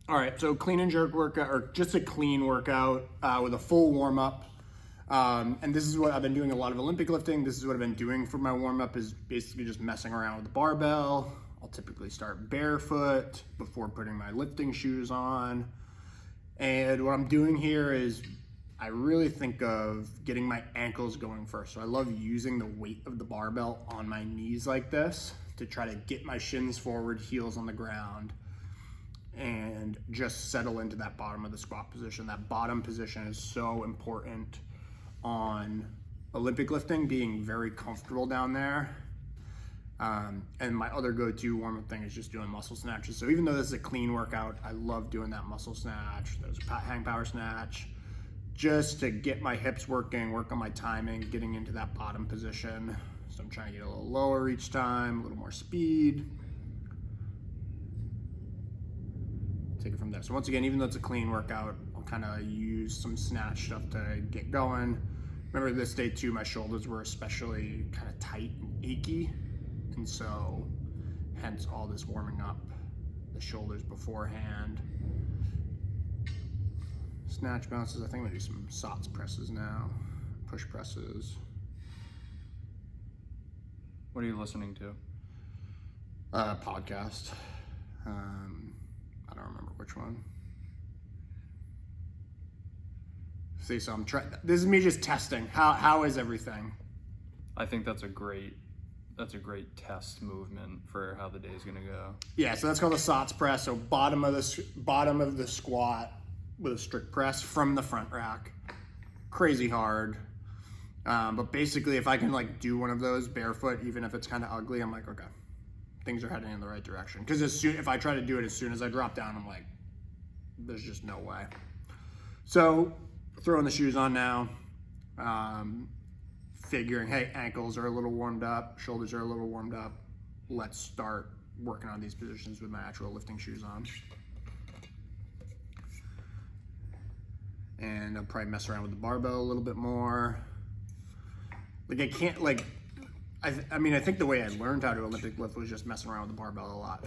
All right, so clean and jerk workout, or just a clean workout with a full warm up. And this is what I've been doing a lot of Olympic lifting. This is what I've been doing for my warm up, is basically just messing around with the barbell. I'll typically start barefoot before putting my lifting shoes on. And what I'm doing here is I really think of getting my ankles going first. So I love using the weight of the barbell on my knees like this to try to get my shins forward, heels on the ground, and just settle into that bottom of the squat position. That bottom position is so important on Olympic lifting, being very comfortable down there. And my other go-to warm-up thing is just doing muscle snatches. So even though this is a clean workout, I love doing that muscle snatch. There's a hang power snatch, just to get my hips working, work on my timing, getting into that bottom position. So I'm trying to get a little lower each time, a little more speed. Take it from there. So once again, even though it's a clean workout, I'll kind of use some snatch stuff to get going. Remember this day too, my shoulders were especially kind of tight and achy. And so hence all this warming up the shoulders beforehand. Snatch bounces. I think I'm gonna do some SOTS presses now, push presses. What are you listening to? Podcast. I don't remember which one. See, so I'm trying. This is me just testing. How is everything? I think that's a great test movement for how the day's gonna go. Yeah, so that's called a SOTS press. So bottom of the squat with a strict press from the front rack. Crazy hard. But basically, if I can like do one of those barefoot, even if it's kind of ugly, I'm like, okay, things are heading in the right direction. Because if I try to do it as soon as I drop down, I'm like, there's just no way. So throwing the shoes on now, figuring, hey, ankles are a little warmed up, shoulders are a little warmed up. Let's start working on these positions with my actual lifting shoes on. And I'll probably mess around with the barbell a little bit more. Like I can't like, I mean, I think the way I learned how to Olympic lift was just messing around with the barbell a lot.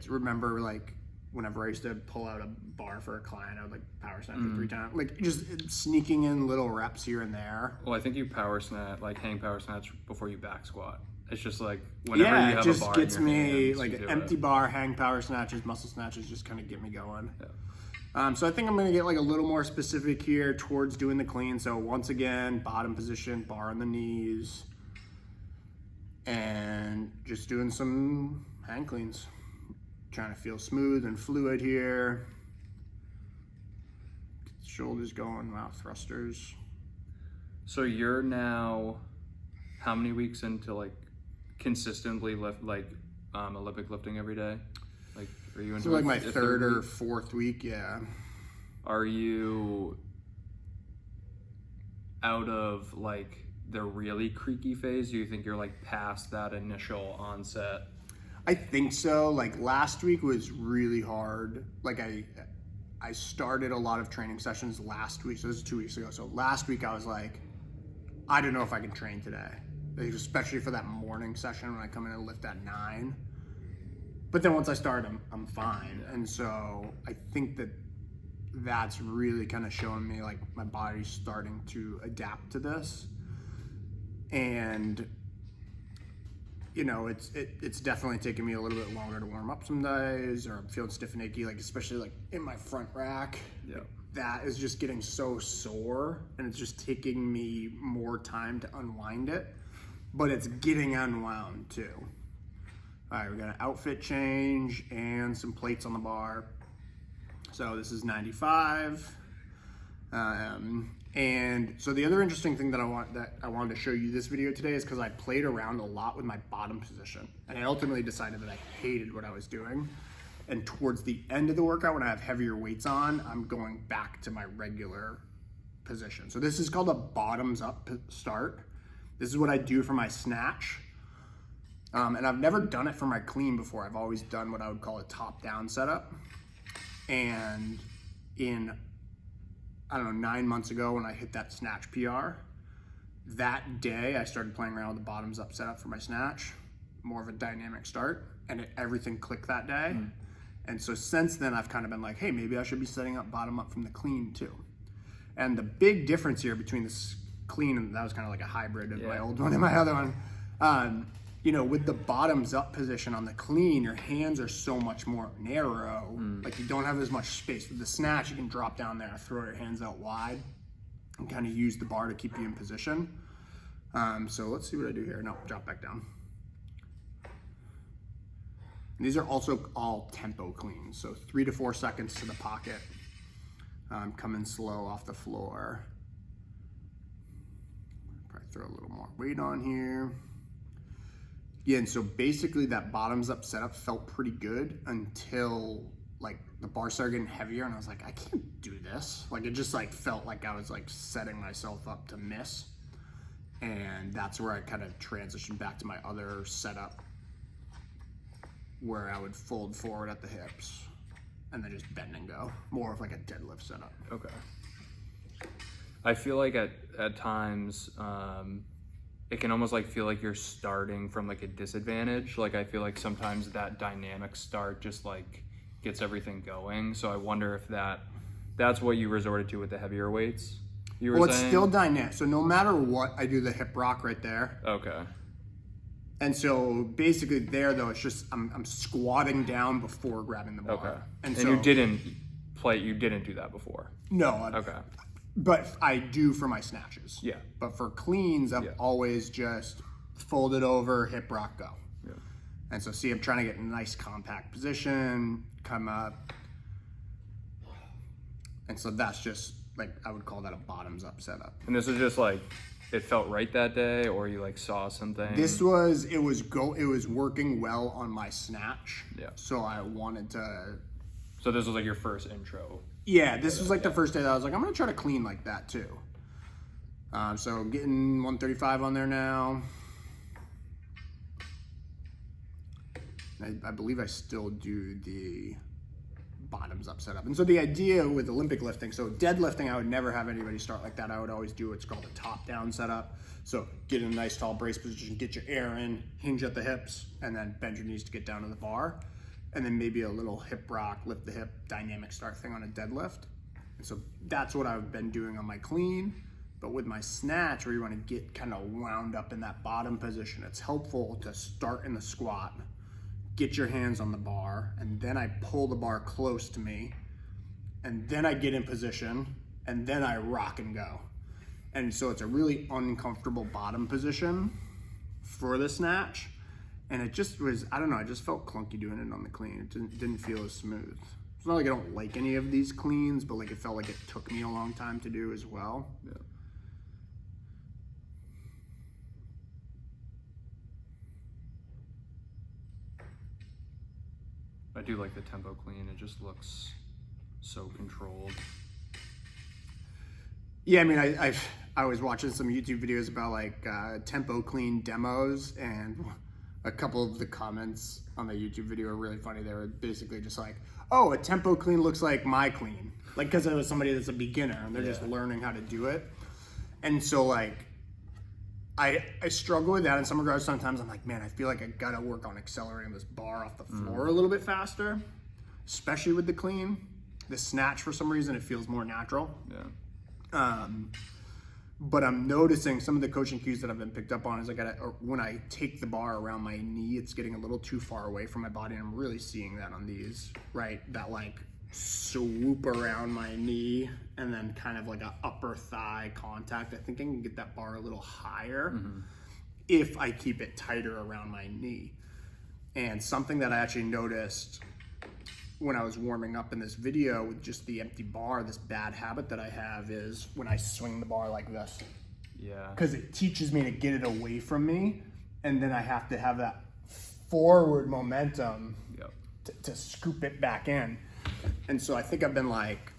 Remember like whenever I used to pull out a bar for a client, I would like power snatch it 3 times. Like just sneaking in little reps here and there. Well, I think you power snatch, like hang power snatch before you back squat. It's just like whenever you have a bar in your hands, it just gets me like an empty bar, hang power snatches, muscle snatches, just kind of get me going. Yeah. So I think I'm gonna get like a little more specific here towards doing the clean. So once again, bottom position, bar on the knees, and just doing some hang cleans. Trying to feel smooth and fluid here. Shoulders going, wow, thrusters. So you're now how many weeks into like consistently lift like Olympic lifting every day? Like are you into like my third or fourth week? Yeah. Are you out of like the really creaky phase? Do you think you're like past that initial onset? I think so. Like last week was really hard. Like I started a lot of training sessions last week. So this is 2 weeks ago. So last week I was like, I don't know if I can train today, like, especially for that morning session when I come in and lift at 9. But then once I start, I'm fine. And so I think that's really kind of showing me like my body's starting to adapt to this. And you know, it's definitely taking me a little bit longer to warm up some days, or I'm feeling stiff and achy, like especially like in my front rack. Yeah. That is just getting so sore, and it's just taking me more time to unwind it, but it's getting unwound too. All right, we got an outfit change and some plates on the bar. So this is 95. And so the other interesting thing that I wanted to show you this video today is because I played around a lot with my bottom position, and I ultimately decided that I hated what I was doing. And towards the end of the workout, when I have heavier weights on, I'm going back to my regular position. So this is called a bottoms up start. This is what I do for my snatch. And I've never done it for my clean before. I've always done what I would call a top down setup. And in, I don't know, 9 months ago when I hit that snatch PR, that day I started playing around with the bottoms up setup for my snatch. more of a dynamic start, and everything clicked that day. And so since then, I've kind of been like, hey, maybe I should be setting up bottom up from the clean too. And the big difference here between this clean, and that was kind of like a hybrid of my old one and my other one, you know, with the bottoms up position on the clean, your hands are so much more narrow. Like you don't have as much space. With the snatch, you can drop down there, throw your hands out wide, and kind of use the bar to keep you in position. So let's see what I do here. No, drop back down. And these are also all tempo cleans. So 3 to 4 seconds to the pocket. Coming slow off the floor. Probably throw a little more weight on here. Yeah, and so basically that bottoms up setup felt pretty good until like the bar started getting heavier and I was like, I can't do this. Like it just like felt like I was like setting myself up to miss. And that's where I kind of transitioned back to my other setup where I would fold forward at the hips and then just bend and go. More of like a deadlift setup. Okay. I feel like at times, it can almost like feel like you're starting from like a disadvantage. Like I feel like sometimes that dynamic start just like gets everything going. So I wonder if that's what you resorted to with the heavier weights. You were Well, saying? it's still dynamic. So no matter what, I do the hip rock right there. Okay. And so basically there though, it's just I'm squatting down before grabbing the bar. Okay. And so you didn't do that before. No. Okay. But I do for my snatches. Yeah. But for cleans, I've always just folded over, hip rock, go. Yeah. And so see, I'm trying to get in a nice compact position, come up. And so that's just like, I would call that a bottoms up setup. And this was just like, it felt right that day, or you like saw something? It was working well on my snatch. Yeah. So I wanted to. So this was like your first intro. Yeah, this was like the first day that I was like, I'm gonna try to clean like that too. So getting 135 on there now. I believe I still do the bottoms up setup. And so the idea with Olympic lifting, so deadlifting, I would never have anybody start like that. I would always do what's called a top down setup. So get in a nice tall brace position, get your air in, hinge at the hips, and then bend your knees to get down to the bar. And then maybe a little hip rock, lift the hip, dynamic start thing on a deadlift. And so that's what I've been doing on my clean. But with my snatch, where you want to get kind of wound up in that bottom position, it's helpful to start in the squat, get your hands on the bar, and then I pull the bar close to me, and then I get in position, and then I rock and go. And so it's a really uncomfortable bottom position for the snatch. And it just was, I don't know, I just felt clunky doing it on the clean. It didn't feel as smooth. It's not like I don't like any of these cleans, but like it felt like it took me a long time to do as well. Yeah. I do like the tempo clean. It just looks so controlled. Yeah, I mean, I was watching some YouTube videos about like tempo clean demos, and a couple of the comments on the YouTube video are really funny. They were basically just like, oh, a tempo clean looks like my clean. Like, because it was somebody that's a beginner and they're just learning how to do it. And so like, I struggle with that in some regards. Sometimes I'm like, man, I feel like I gotta work on accelerating this bar off the floor a little bit faster, especially with the clean. The snatch, for some reason, it feels more natural. Yeah. But I'm noticing some of the coaching cues that I've been picked up on is when I take the bar around my knee, it's getting a little too far away from my body. And I'm really seeing that on these, right? That like swoop around my knee and then kind of like a upper thigh contact. I think I can get that bar a little higher if I keep it tighter around my knee. And something that I actually noticed when I was warming up in this video with just the empty bar, this bad habit that I have is when I swing the bar like this. Yeah. Because it teaches me to get it away from me, and then I have to have that forward momentum to scoop it back in. And so I think I've been like,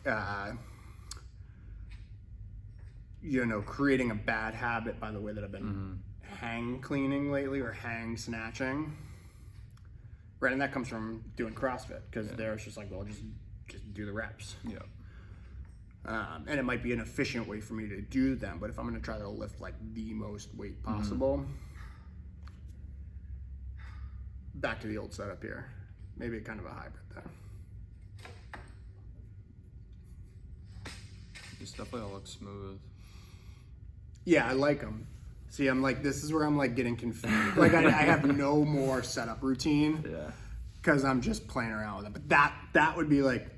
creating a bad habit by the way that I've been hang cleaning lately or hang snatching. Right, and that comes from doing CrossFit, because there it's just like, well, just do the reps. Yeah. And it might be an efficient way for me to do them, but if I'm gonna try to lift like the most weight possible, back to the old setup here. Maybe kind of a hybrid there. These definitely all look smooth. Yeah, I like them. See, I'm like, this is where I'm like getting confused. Like I have no more setup routine. Yeah. Because I'm just playing around with it. But that would be like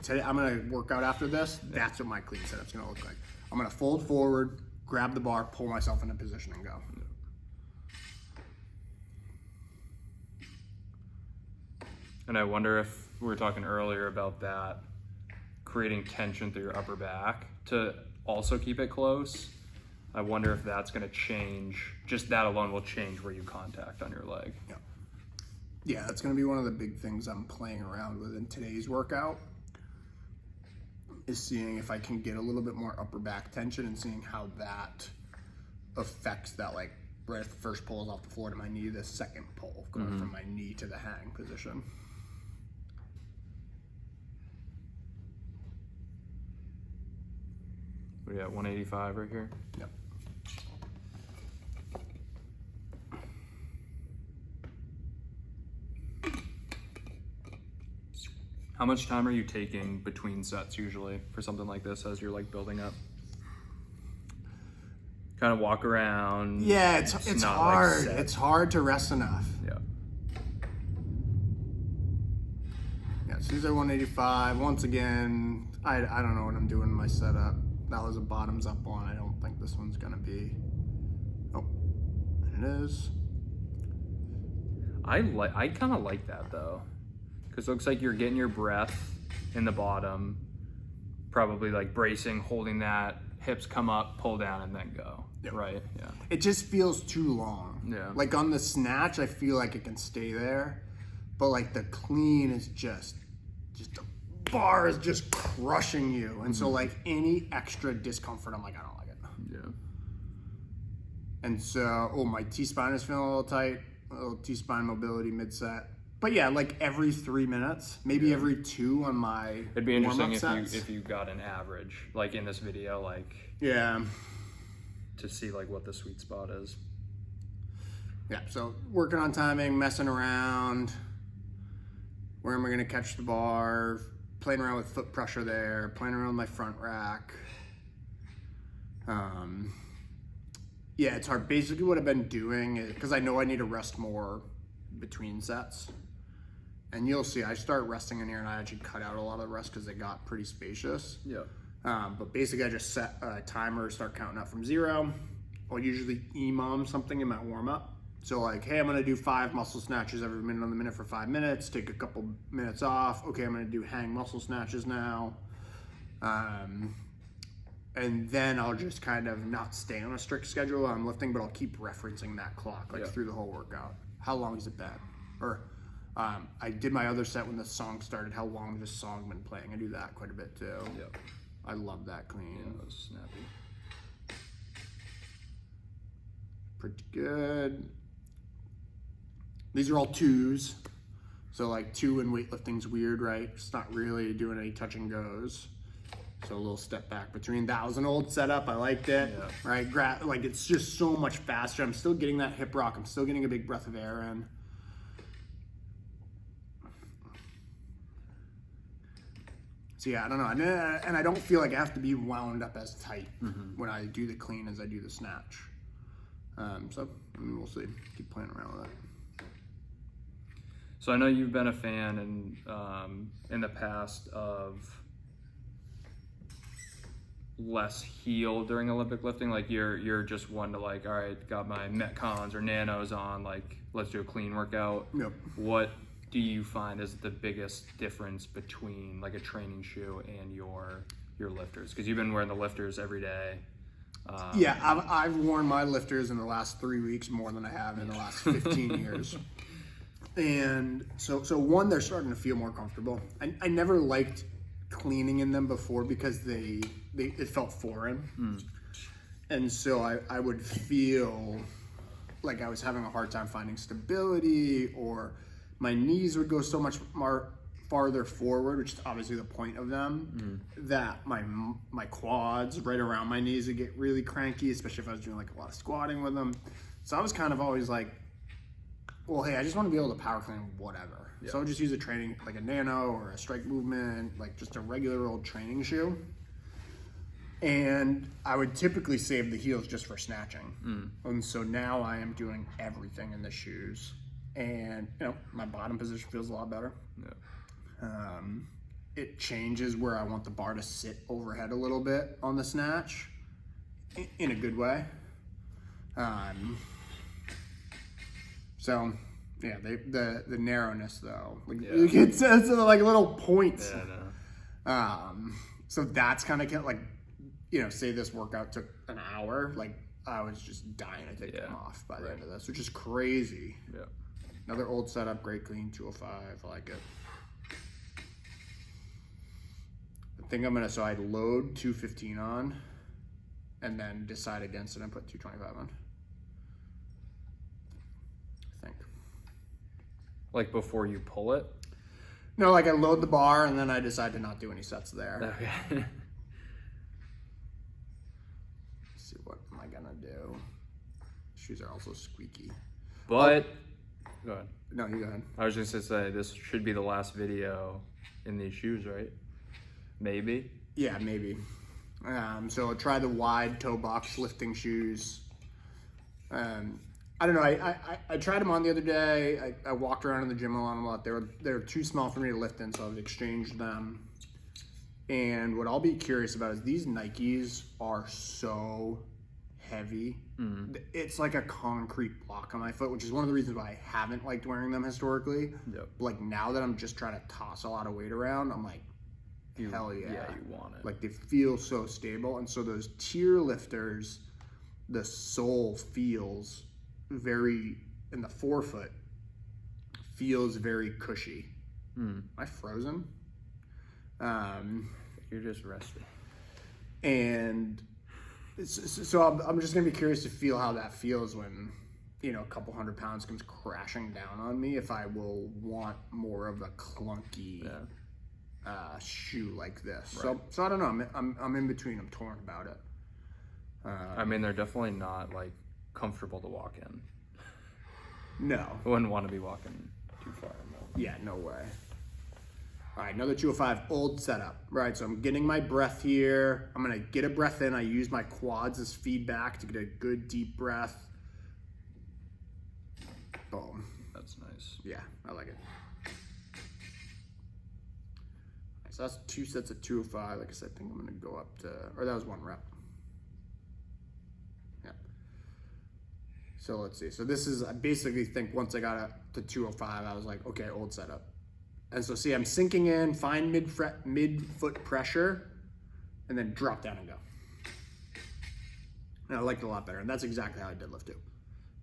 today I'm gonna work out after this. That's what my clean setup's gonna look like. I'm gonna fold forward, grab the bar, pull myself into position and go. And I wonder if we were talking earlier about that, creating tension through your upper back to also keep it close. I wonder if that's going to change, just that alone will change where you contact on your leg. Yeah. Yeah, that's going to be one of the big things I'm playing around with in today's workout, is seeing if I can get a little bit more upper back tension and seeing how that affects that, like, right if the first pull is off the floor to my knee, the second pull going from my knee to the hang position. What are you at, 185 right here? Yep. How much time are you taking between sets usually for something like this as you're like building up? Kind of walk around. Yeah, it's not, hard. like, It's hard to rest enough. Yeah. Yeah, Tuesday 185. Once again, I don't know what I'm doing in my setup. That was a bottoms up one. I don't think this one's gonna be. Oh, it is. I kind of like that though, because it looks like you're getting your breath in the bottom, probably like bracing, holding that, hips come up, pull down, and then go. Yep. Right? Yeah. It just feels too long. Yeah. Like on the snatch, I feel like it can stay there, but like the clean is just the bar is just crushing you, and so like any extra discomfort, I'm like, I don't like it. Yeah. And so, my T-spine is feeling a little tight, a little T-spine mobility mid-set. But yeah, like every 3 minutes, maybe every 2 on my It'd be interesting warm-up if you got an average, like in this video, like yeah. to see like what the sweet spot is. Yeah, so working on timing, messing around. Where am I gonna catch the bar? Playing around with foot pressure there, playing around with my front rack. Yeah, it's hard. Basically what I've been doing is, because I know I need to rest more between sets. And you'll see, I start resting in here and I actually cut out a lot of the rest because they got pretty spacious. Yeah. But basically I just set a timer, start counting up from 0. I'll usually EMOM something in my warm up. So like, hey, I'm gonna do 5 muscle snatches every minute on the minute for 5 minutes, take a couple minutes off. Okay, I'm gonna do hang muscle snatches now. And then I'll just kind of not stay on a strict schedule while I'm lifting, but I'll keep referencing that clock like through the whole workout. How long has it been? Or I did my other set when the song started. How long has this song been playing? I do that quite a bit too. Yep. I love that clean. Yeah, that was snappy. Pretty good. These are all 2s. So like 2 in weightlifting's weird, right? It's not really doing any touch and goes. So a little step back between. That was an old setup. I liked it, right? Like it's just so much faster. I'm still getting that hip rock. I'm still getting a big breath of air in. So yeah, I don't know. And I don't feel like I have to be wound up as tight when I do the clean as I do the snatch. So I mean, we'll see. Keep playing around with that. So I know you've been a fan in the past of less heel during Olympic lifting. Like you're just one to like, all right, got my Metcons or Nanos on, like let's do a clean workout. Yep. What do you find is the biggest difference between like a training shoe and your lifters? Because you've been wearing the lifters every day. Yeah, I've worn my lifters in the last 3 weeks more than I have in the last 15 years. And so one, they're starting to feel more comfortable. I never liked cleaning in them before because it felt foreign. And so I would feel like I was having a hard time finding stability, or my knees would go so much more farther forward, which is obviously the point of them, that my quads right around my knees would get really cranky, especially if I was doing like a lot of squatting with them. So I was kind of always like, well, hey, I just want to be able to power clean whatever. Yeah. So I'll just use a training, like a Nano or a Strike Movement, like just a regular old training shoe. And I would typically save the heels just for snatching. And so now I am doing everything in the shoes. And, you know, my bottom position feels a lot better. Yeah. It changes where I want the bar to sit overhead a little bit on the snatch in a good way. So, yeah, the narrowness though, like it's like little points. Yeah, no. So that's kind of like, you know, say this workout took an hour, like I was just dying to take them off by the end of this, which is crazy. Yeah. Another old setup, great clean, 205, I like it. I think I'm gonna, so I'd load 215 on and then decide against it and put 225 on. I think. Like before you pull it? No, like I load the bar and then I decide to not do any sets there. Okay. Let's see, what am I gonna do? Shoes are also squeaky. But, go ahead. No, you go ahead. I was just gonna say, this should be the last video in these shoes, right? Maybe? Yeah, maybe. So I'll try the wide toe box lifting shoes. I don't know. I tried them on the other day. I walked around in the gym a lot. They were too small for me to lift in, so I've exchanged them. And what I'll be curious about is these Nikes are so heavy. It's like a concrete block on my foot, which is one of the reasons why I haven't liked wearing them historically. Yep. Like now that I'm just trying to toss a lot of weight around, I'm like, hell yeah. Yeah, you want it. Like they feel so stable. And so those tier lifters, the sole feels very, in the forefoot, feels very cushy. Am I frozen? You're just resting. And so I'm just going to be curious to feel how that feels when, you know, a couple 100 pounds comes crashing down on me, if I will want more of a clunky shoe like this. Right. So I don't know. I'm in between. I'm torn about it. I mean, they're definitely not like comfortable to walk in. No. I wouldn't want to be walking too far in them. Yeah, no way. All right, another 205, old setup. Right, so I'm getting my breath here. I'm gonna get a breath in. I use my quads as feedback to get a good deep breath. Boom. That's nice. Yeah, I like it. So that's 2 sets of 205. Like I said, I think I'm gonna go up to, or that was 1 rep. Yeah. So let's see. So this is, I basically think once I got up to 205, I was like, okay, old setup. And so see, I'm sinking in, find mid-foot pressure, and then drop down and go. And I liked it a lot better. And that's exactly how I deadlift too.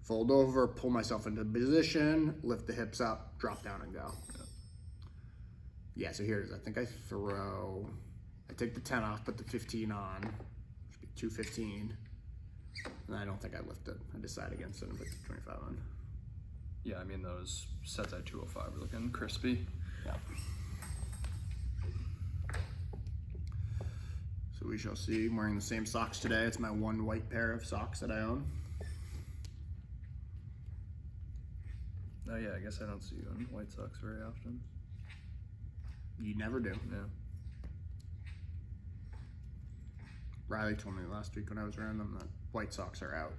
Fold over, pull myself into position, lift the hips up, drop down and go. Yeah, so here it is. I think I take the 10 off, put the 15 on, should be 215. And I don't think I lifted. I decided against it and put the 25 on. Yeah, I mean, those sets at 205 are looking crispy. Yeah. So we shall see. I'm wearing the same socks today. It's my one white pair of socks that I own. Oh yeah, I guess I don't see you in white socks very often. You never do. Yeah. Riley told me last week when I was wearing them that white socks are out.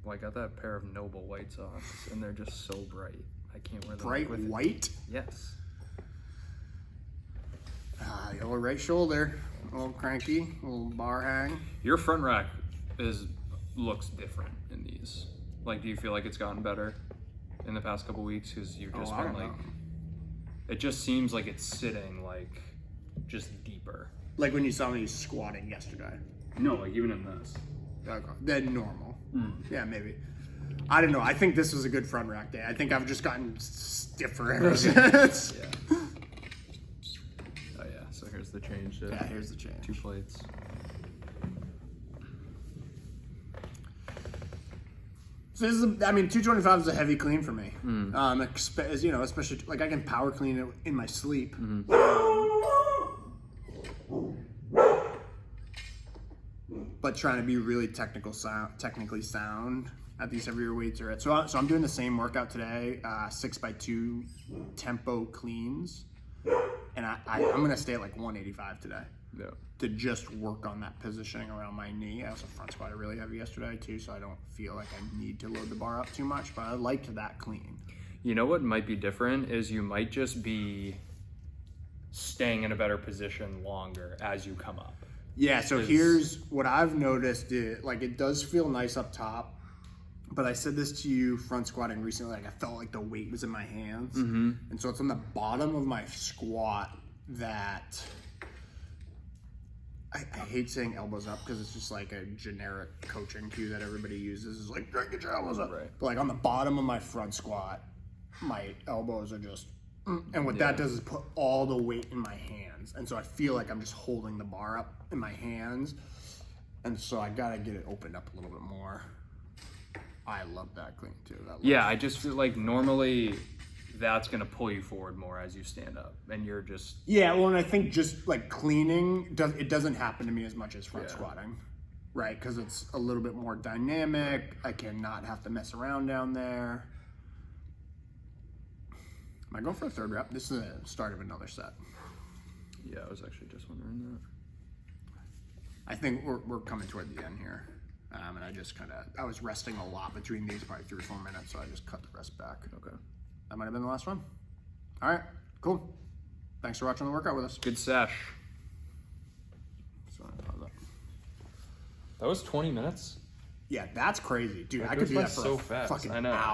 Well, I got that pair of Noble white socks, and they're just so bright. I can't wear them. Bright with white? Yes. Yellow right shoulder. A little cranky, a little bar hang. Your front rack looks different in these. Like, do you feel like it's gotten better in the past couple weeks? Because you've just been like, it just seems like it's sitting like just deeper. Like when you saw me squatting yesterday. No, like even in this. Okay. Then normal. Yeah, maybe. I don't know. I think this was a good front rack day. I think I've just gotten stiffer ever since. Yeah. Oh yeah. So here's the change. Yeah, here's the change. 2 plates. So this is, I mean, 225 is a heavy clean for me. You know, especially like I can power clean it in my sleep. But trying to be really technically sound at these heavier weights are at. So I'm doing the same workout today, 6x2 tempo cleans, and I'm gonna stay at like 185 today. Yeah. To just work on that positioning around my knee. I also front squatted really heavy yesterday too, so I don't feel like I need to load the bar up too much, but I liked that clean. You know what might be different is you might just be staying in a better position longer as you come up. Yeah, so here's what I've noticed. It does feel nice up top, but I said this to you front squatting recently, like I felt like the weight was in my hands. And so it's on the bottom of my squat that I hate saying elbows up because it's just like a generic coaching cue that everybody uses. Is like, get your elbows up. Right. But like on the bottom of my front squat, my elbows are just, and what that does is put all the weight in my hands. And so I feel like I'm just holding the bar up in my hands. And so I gotta get it opened up a little bit more. I love that clean too. Yeah, I just feel like normally that's gonna pull you forward more as you stand up, and you're just and I think just like cleaning doesn't happen to me as much as front squatting, right? Because it's a little bit more dynamic. I cannot have to mess around down there. Am I going for a third rep? This is the start of another set. Yeah, I was actually just wondering that. I think we're coming toward the end here. And I just I was resting a lot between these, probably 3 or 4 minutes, so I just cut the rest back. Okay. That might have been the last one. All right, cool. Thanks for watching the workout with us. Good sesh. So, That was 20 minutes? yeah, that's crazy. Dude, That I could goes do by that for so a fast. fucking I know. hour.